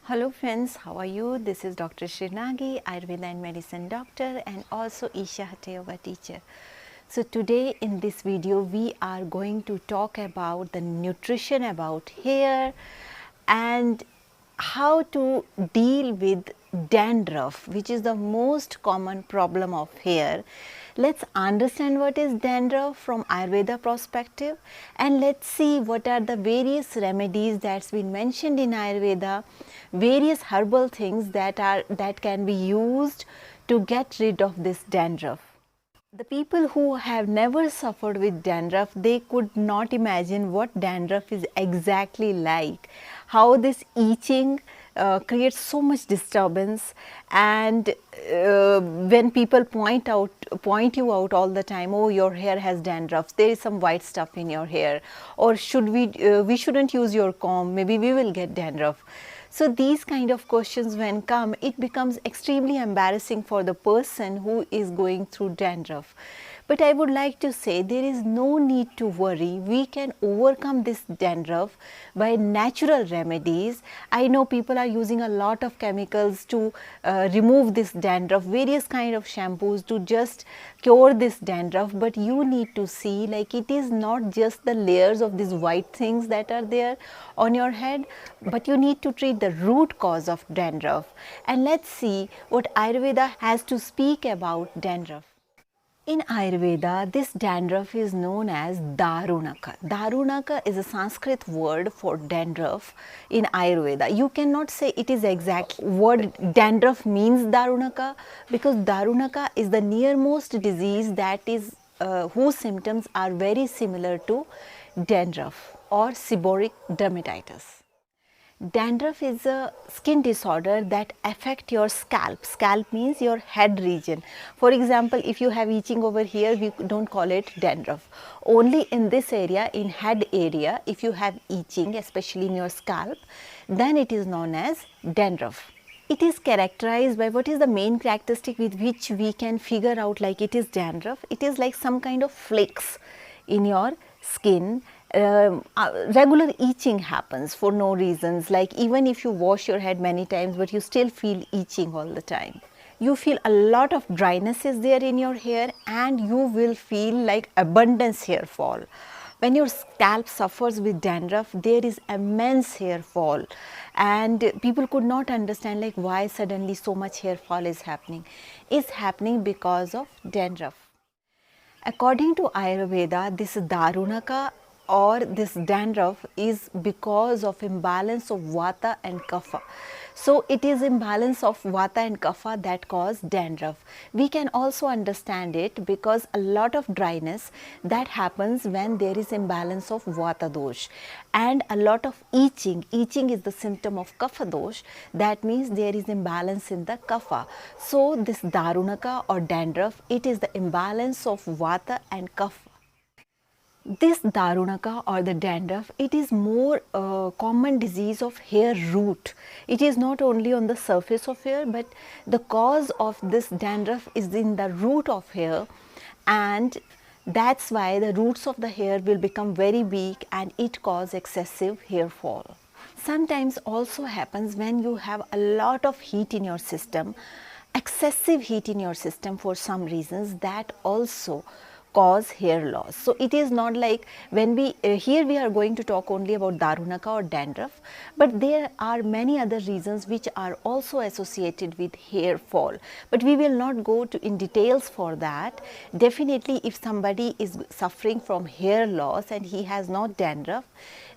Hello friends, how are you? This is Dr. Shrinagi, Ayurveda and Medicine doctor and also Isha Hatha Yoga teacher. So today in this video we are going to talk about the nutrition about hair and how to deal with dandruff, which is the most common problem of hair. Let's understand what is dandruff from Ayurveda perspective, and let's see what are the various remedies that's been mentioned in Ayurveda, various herbal things that can be used to get rid of this dandruff. The people who have never suffered with dandruff, they could not imagine what dandruff is exactly like, how this itching creates so much disturbance, and when people point you out all the time, oh, your hair has dandruff, there is some white stuff in your hair, or we shouldn't use your comb, maybe we will get dandruff. So these kind of questions when come, it becomes extremely embarrassing for the person who is going through dandruff. But I would like to say there is no need to worry. We can overcome this dandruff by natural remedies. I know people are using a lot of chemicals to remove this dandruff, various kind of shampoos to just cure this dandruff, but you need to see like it is not just the layers of these white things that are there on your head, but you need to treat the root cause of dandruff. And let's see what Ayurveda has to speak about dandruff. In Ayurveda, this dandruff is known as Darunaka. Darunaka is a Sanskrit word for dandruff in Ayurveda. You cannot say it is exact word dandruff means Darunaka, because Darunaka is the nearmost disease that is whose symptoms are very similar to dandruff or seborrheic dermatitis. Dandruff is a skin disorder that affect your scalp. Scalp means your head region. For example, if you have itching over here, we don't call it dandruff. Only in this area, in head area, if you have itching, especially in your scalp, then it is known as dandruff. It is characterized by what is the main characteristic with which we can figure out like it is dandruff. It is like some kind of flakes in your skin. Regular itching happens for no reasons, like even if you wash your head many times but you still feel itching all the time. You feel a lot of dryness is there in your hair, and you will feel like abundance hair fall. When your scalp suffers with dandruff, there is immense hair fall, and people could not understand like why suddenly so much hair fall is happening. It's happening because of dandruff. According to Ayurveda, this Darunaka or this dandruff is because of imbalance of Vata and Kapha. So it is imbalance of Vata and Kapha that cause dandruff. We can also understand it because a lot of dryness that happens when there is imbalance of Vata dosh, and a lot of itching. Itching is the symptom of Kapha dosh. That means there is imbalance in the Kapha. So this Darunaka or dandruff, it is the imbalance of Vata and Kapha. This Darunaka or the dandruff, it is more common disease of hair root. It is not only on the surface of hair, but the cause of this dandruff is in the root of hair, and that's why the roots of the hair will become very weak and it cause excessive hair fall. Sometimes also happens when you have a lot of heat in your system, excessive heat in your system for some reasons, that also cause hair loss. So it is not like when we here we are going to talk only about Darunaka or dandruff, but there are many other reasons which are also associated with hair fall, but we will not go in details for that. Definitely if somebody is suffering from hair loss and he has not dandruff,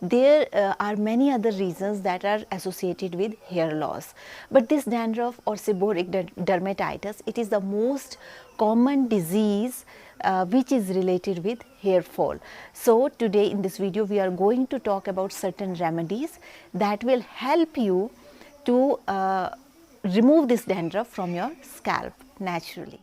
there are many other reasons that are associated with hair loss. But this dandruff or seborrheic dermatitis, it is the most common disease which is related with hair fall. So today in this video we are going to talk about certain remedies that will help you to remove this dandruff from your scalp naturally.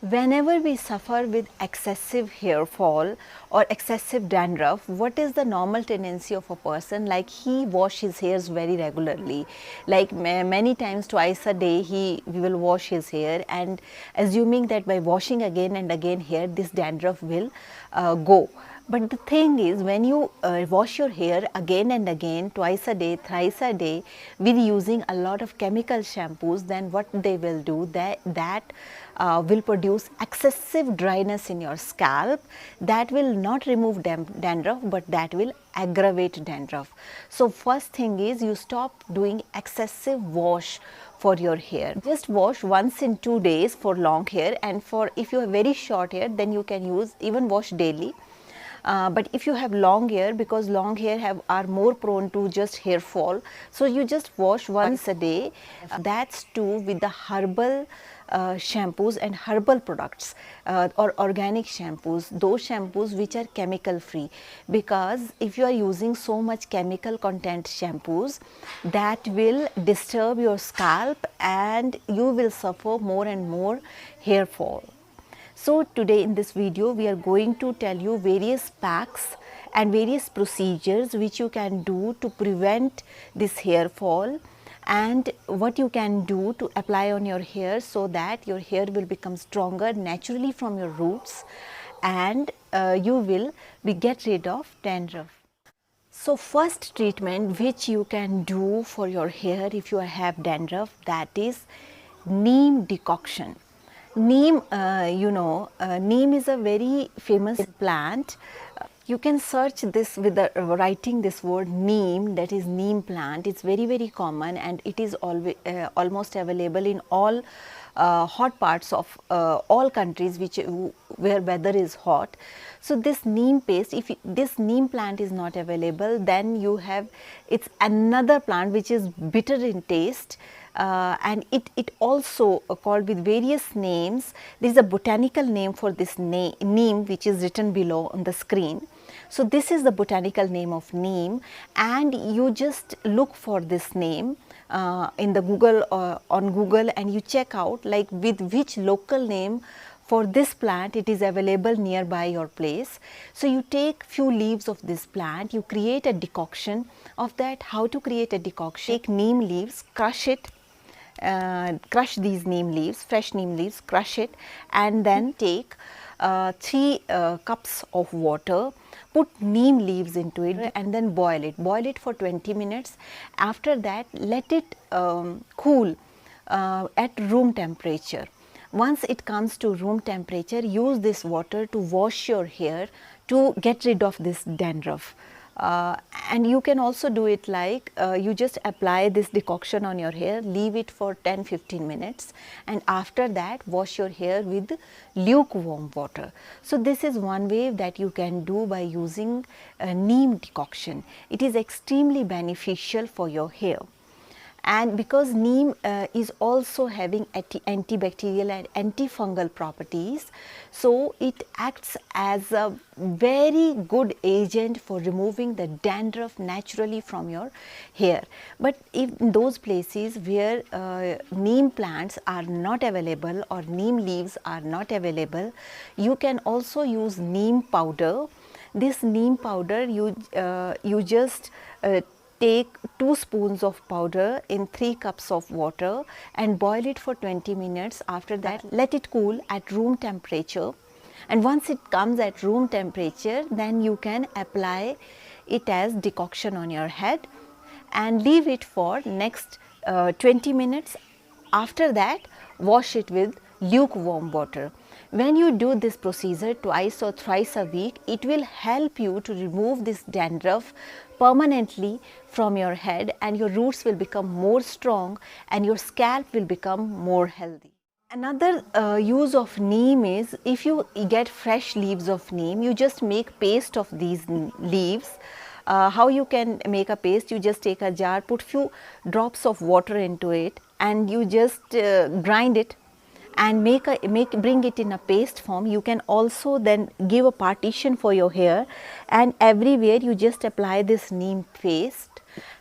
Whenever we suffer with excessive hair fall or excessive dandruff, what is the normal tendency of a person? Like he wash his hairs very regularly, like many times, twice a day we will wash his hair, and assuming that by washing again and again hair, this dandruff will go. But the thing is, when you wash your hair again and again, twice a day, thrice a day, with using a lot of chemical shampoos, then what they will do, that will produce excessive dryness in your scalp. That will not remove dandruff, but that will aggravate dandruff. So first thing is, you stop doing excessive wash for your hair. Just wash once in 2 days for long hair, and for if you have very short hair, then you can use even wash daily. But if you have long hair, because long hair are more prone to just hair fall, so you just wash once a day. That's too with the herbal shampoos and herbal products or organic shampoos, those shampoos which are chemical free, because if you are using so much chemical content shampoos, that will disturb your scalp and you will suffer more and more hair fall. So today in this video we are going to tell you various packs and various procedures which you can do to prevent this hair fall, and what you can do to apply on your hair so that your hair will become stronger naturally from your roots, and you will get rid of dandruff. So first treatment which you can do for your hair if you have dandruff, that is neem decoction. Neem, neem is a very famous plant. You can search this with writing this word neem, that is neem plant. It's very common, and it is always almost available in all hot parts of all countries where weather is hot. So this neem paste, if this neem plant is not available, then you have, it's another plant which is bitter in taste. And it also called with various names. There is a botanical name for this neem, which is written below on the screen. So this is the botanical name of neem, and you just look for this name in the Google on Google, and you check out like with which local name for this plant it is available nearby your place. So you take few leaves of this plant, you create a decoction of that. How to create a decoction? Take neem leaves, crush it. Crush these neem leaves, fresh neem leaves, crush it, and then take 3 cups of water, put neem leaves into it, and then boil it. Boil it for 20 minutes. After that, let it cool at room temperature. Once it comes to room temperature, use this water to wash your hair to get rid of this dandruff. And you can also do it like you just apply this decoction on your hair, leave it for 10-15 minutes, and after that wash your hair with lukewarm water. So this is one way that you can do by using neem decoction. It is extremely beneficial for your hair. And because neem is also having antibacterial and antifungal properties, so it acts as a very good agent for removing the dandruff naturally from your hair. But if in those places where neem plants are not available or neem leaves are not available, you can also use neem powder. This neem powder, you just take 2 spoons of powder in 3 cups of water and boil it for 20 minutes. After that, let it cool at room temperature, and once it comes at room temperature, then you can apply it as decoction on your head and leave it for next 20 minutes. After that, wash it with lukewarm water. When you do this procedure twice or thrice a week, it will help you to remove this dandruff permanently from your head, and your roots will become more strong and your scalp will become more healthy. Another use of neem is, if you get fresh leaves of neem, you just make paste of these leaves. How you can make a paste? You just take a jar, put few drops of water into it, and you just grind it and bring it in a paste form. You can also then give a partition for your hair, and everywhere you just apply this neem paste.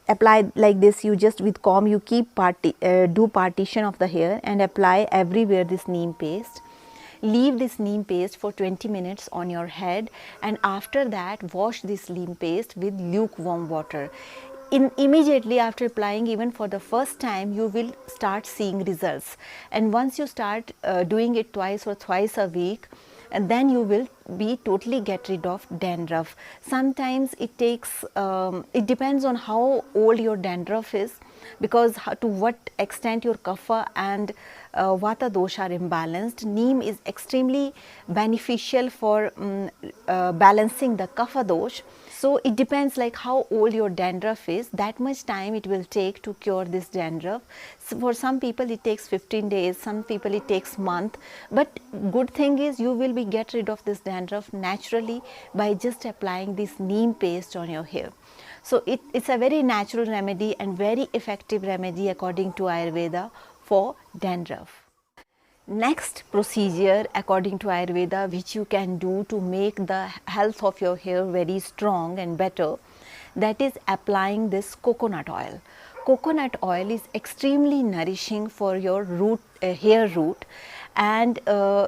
Apply like this, you just with comb you keep do partition of the hair and apply everywhere this neem paste. Leave this neem paste for 20 minutes on your head, and after that wash this neem paste with lukewarm water. Immediately after applying, even for the first time, you will start seeing results, and once you start doing it twice or thrice a week, and then you will be totally get rid of dandruff. Sometimes it takes, it depends on how old your dandruff is, because to what extent your kapha and vata dosha are imbalanced. Neem is extremely beneficial for balancing the kapha dosh. So it depends like how old your dandruff is, that much time it will take to cure this dandruff. So for some people it takes 15 days, some people it takes month, but good thing is you will be get rid of this dandruff naturally by just applying this neem paste on your hair. So it's a very natural remedy and very effective remedy according to Ayurveda for dandruff. Next procedure according to Ayurveda which you can do to make the health of your hair very strong and better, that is applying this coconut oil. Coconut oil is extremely nourishing for your root, hair root, and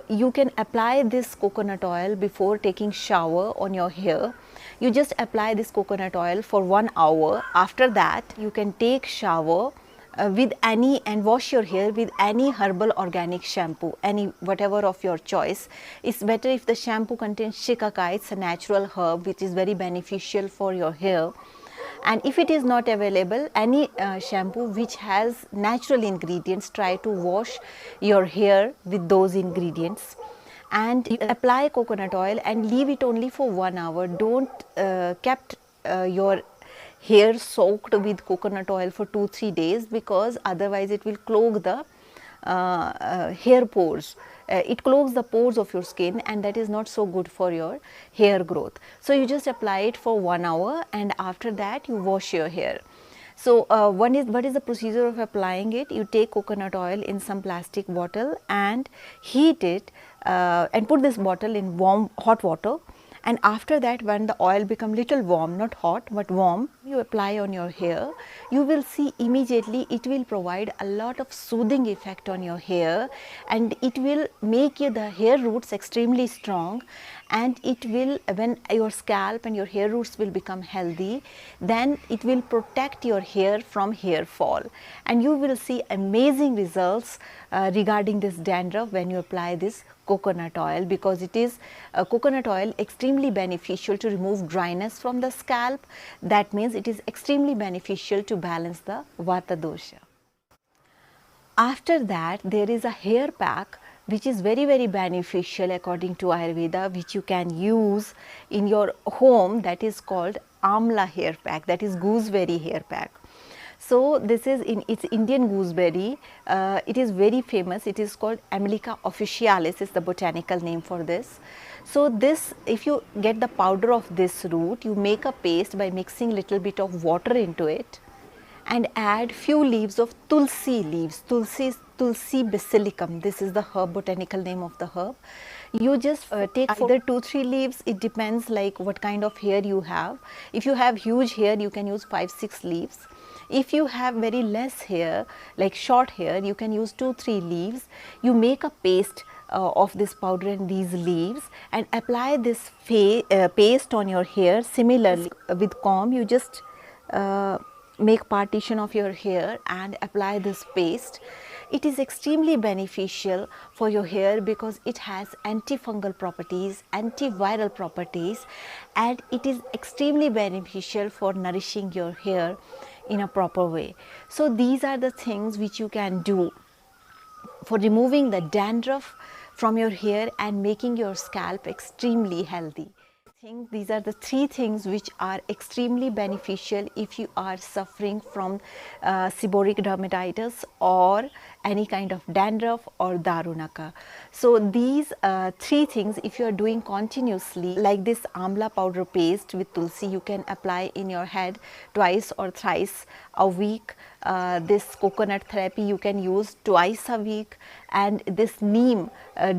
you can apply this coconut oil before taking shower on your hair. You just apply this coconut oil for 1 hour. After that you can take shower with any and wash your hair with any herbal organic shampoo, any whatever of your choice. It's better if the shampoo contains shikakai, it's a natural herb which is very beneficial for your hair. And if it is not available, any shampoo which has natural ingredients, try to wash your hair with those ingredients. And you apply coconut oil and leave it only for 1 hour. Don't kept your hair soaked with coconut oil for 2-3 days, because otherwise it will clog the hair pores. It clogs the pores of your skin, and that is not so good for your hair growth. So you just apply it for 1 hour, and after that you wash your hair. So what is the procedure of applying it? You take coconut oil in some plastic bottle and heat it, and put this bottle in warm hot water. And after that, when the oil become little warm, not hot but warm, you apply on your hair. You will see immediately it will provide a lot of soothing effect on your hair, and it will make the hair roots extremely strong, and it will, when your scalp and your hair roots will become healthy, then it will protect your hair from hair fall, and you will see amazing results regarding this dandruff when you apply this coconut oil, because it is coconut oil extremely beneficial to remove dryness from the scalp. That means it is extremely beneficial to balance the vata dosha. After that, there is a hair pack which is very beneficial according to Ayurveda, which you can use in your home, that is called Amla hair pack, that is gooseberry hair pack. So this is it's Indian gooseberry. It is very famous. It is called Amelia officinalis is the botanical name for this. So this, if you get the powder of this root, you make a paste by mixing little bit of water into it, and add few leaves of tulsi leaves. Tulsi basilicum, this is the herb, botanical name of the herb. You just take either 2-3 leaves, it depends like what kind of hair you have. If you have huge hair, you can use 5-6 leaves. If you have very less hair, like short hair, you can use 2-3 leaves. You make a paste of this powder and these leaves, and apply this paste on your hair. Similarly with comb, you just make partition of your hair and apply this paste. It is extremely beneficial for your hair because it has antifungal properties, antiviral properties, and it is extremely beneficial for nourishing your hair in a proper way. So these are the things which you can do for removing the dandruff from your hair and making your scalp extremely healthy. I think these are the 3 things which are extremely beneficial if you are suffering from seborrheic dermatitis or any kind of dandruff or darunaka. So these 3 things, if you are doing continuously, like this amla powder paste with tulsi, you can apply in your head twice or thrice a week. This coconut therapy you can use twice a week, and this neem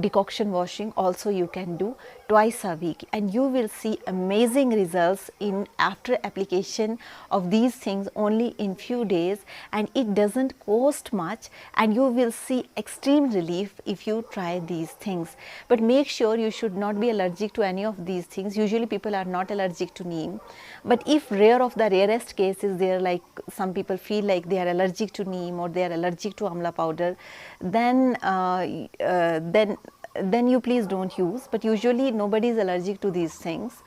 decoction washing also you can do twice a week, and you will see amazing results in after application of these things only in few days, and it doesn't cost much, and you will see extreme relief if you try these things. But make sure you should not be allergic to any of these things. Usually people are not allergic to neem, but if rare of the rarest cases, there like some people feel like they are allergic to neem or they are allergic to amla powder, then then you please don't use, but usually nobody is allergic to these things.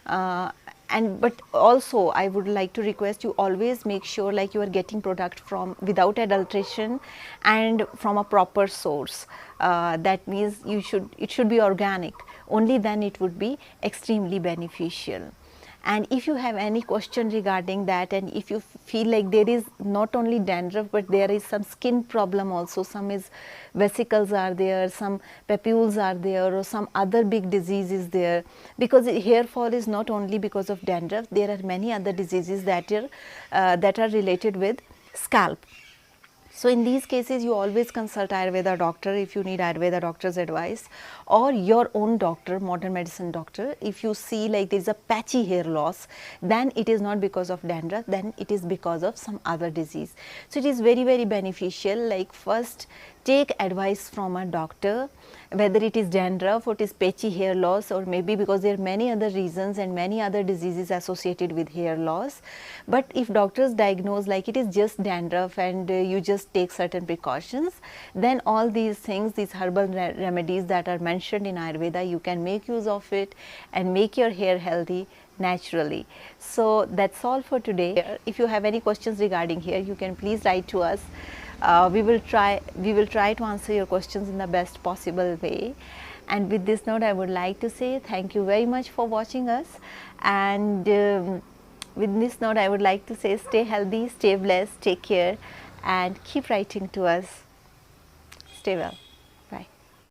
But also I would like to request you, always make sure like you are getting product from without adulteration and from a proper source. That means it should be organic, only then it would be extremely beneficial. And if you have any question regarding that, and if you feel like there is not only dandruff but there is some skin problem also, some is vesicles are there, some papules are there, or some other big disease is there, because hair fall is not only because of dandruff, there are many other diseases that are related with scalp. So in these cases you always consult Ayurveda doctor if you need Ayurveda doctor's advice, or your own doctor, modern medicine doctor. If you see like there is a patchy hair loss, then it is not because of dandruff, then it is because of some other disease. So it is very, very beneficial, like first take advice from a doctor, whether it is dandruff or it is patchy hair loss, or maybe because there are many other reasons and many other diseases associated with hair loss. But if doctors diagnose like it is just dandruff and you just take certain precautions, then all these things, these herbal remedies that are mentioned in Ayurveda, you can make use of it and make your hair healthy naturally. So that's all for today. If you have any questions regarding hair, you can please write to us. We will try to answer your questions in the best possible way. And with this note, I would like to say thank you very much for watching us. And with this note, I would like to say stay healthy, stay blessed, take care, and keep writing to us. Stay well.